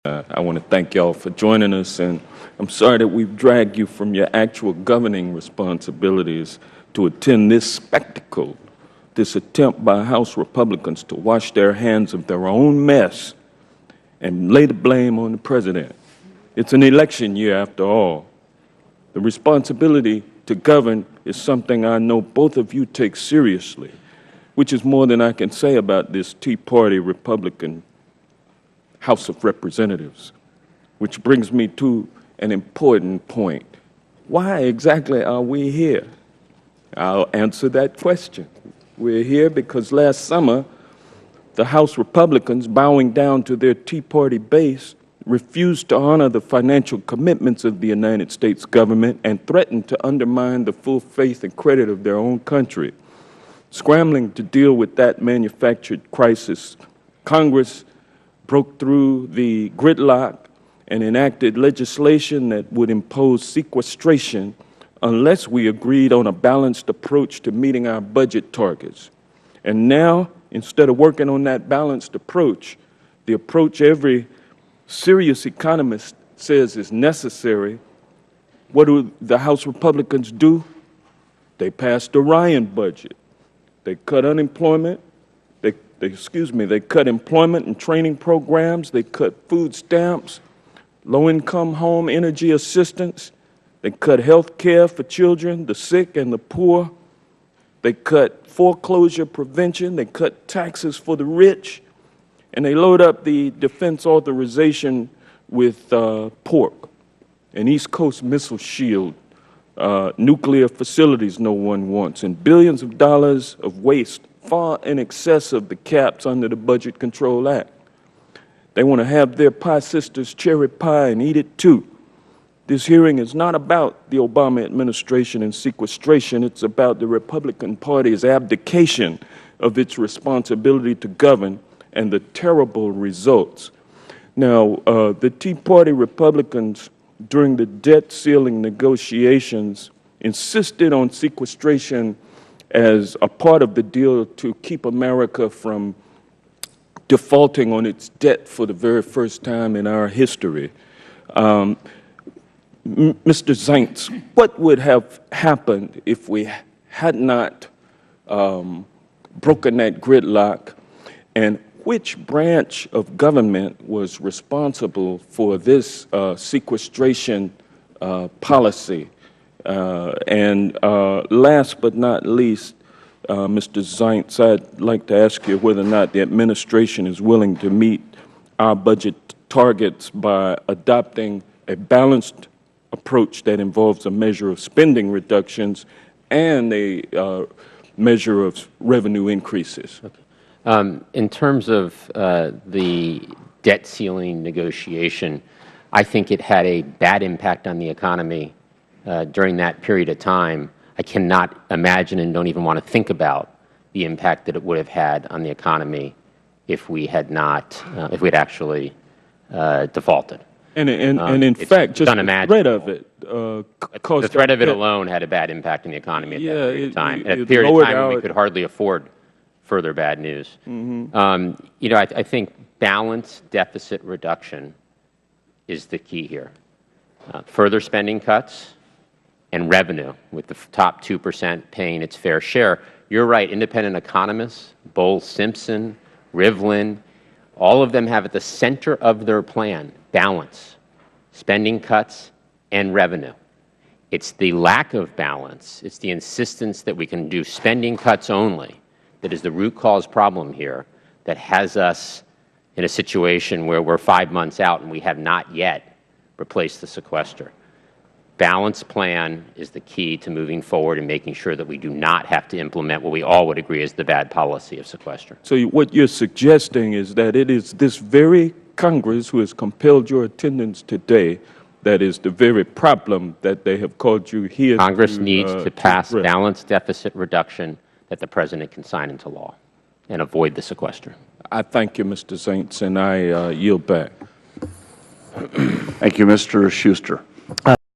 I want to thank y'all for joining us, and I'm sorry that we've dragged you from your actual governing responsibilities to attend this spectacle, this attempt by House Republicans to wash their hands of their own mess and lay the blame on the President. It's an election year after all. The responsibility to govern is something I know both of you take seriously, which is more than I can say about this Tea Party Republican House of Representatives, which brings me to an important point. Why exactly are we here? I'll answer that question. We're here because last summer, the House Republicans, bowing down to their Tea Party base, refused to honor the financial commitments of the United States government and threatened to undermine the full faith and credit of their own country. Scrambling to deal with that manufactured crisis, Congress broke through the gridlock and enacted legislation that would impose sequestration unless we agreed on a balanced approach to meeting our budget targets. And now, instead of working on that balanced approach, the approach every serious economist says is necessary, what do the House Republicans do? They passed the Ryan budget. They cut unemployment. They cut employment and training programs. They cut food stamps, low-income home energy assistance. They cut health care for children, the sick, and the poor. They cut foreclosure prevention. They cut taxes for the rich. And they load up the defense authorization with pork, an East Coast missile shield, nuclear facilities no one wants, and billions of dollars of waste far in excess of the caps under the Budget Control Act. They want to have their pie sisters cherry pie and eat it too. This hearing is not about the Obama administration and sequestration. It's about the Republican Party's abdication of its responsibility to govern and the terrible results. Now, the Tea Party Republicans, during the debt ceiling negotiations, insisted on sequestration as a part of the deal to keep America from defaulting on its debt for the very first time in our history. Mr. Zients, what would have happened if we had not broken that gridlock, and which branch of government was responsible for this sequestration policy? And last but not least, Mr. Zients, I'd like to ask you whether or not the administration is willing to meet our budget targets by adopting a balanced approach that involves a measure of spending reductions and a measure of revenue increases. Okay. In terms of the debt ceiling negotiation, I think it had a bad impact on the economy during that period of time. I cannot imagine and don't even want to think about the impact that it would have had on the economy if we had not, if we had actually defaulted. And in fact, just the threat of it caused the threat of it alone had a bad impact on the economy at that period of time. At a period of time when we could hardly afford further bad news. Mm-hmm. You know, I think balanced deficit reduction is the key here. Further spending cuts and revenue, with the top 2% paying its fair share. You're right, independent economists, Bowles Simpson, Rivlin, all of them have at the center of their plan balance, spending cuts and revenue. It's the lack of balance, it's the insistence that we can do spending cuts only that is the root cause problem here that has us in a situation where we're 5 months out and we have not yet replaced the sequester. Balanced plan is the key to moving forward and making sure that we do not have to implement what we all would agree is the bad policy of sequester. So what you're suggesting is that it is this very Congress who has compelled your attendance today that is the very problem that they have called you here. Congress needs to pass balanced deficit reduction that the President can sign into law and avoid the sequester. I thank you, Mr. Zients, and I yield back. Thank you, Mr. Schuster.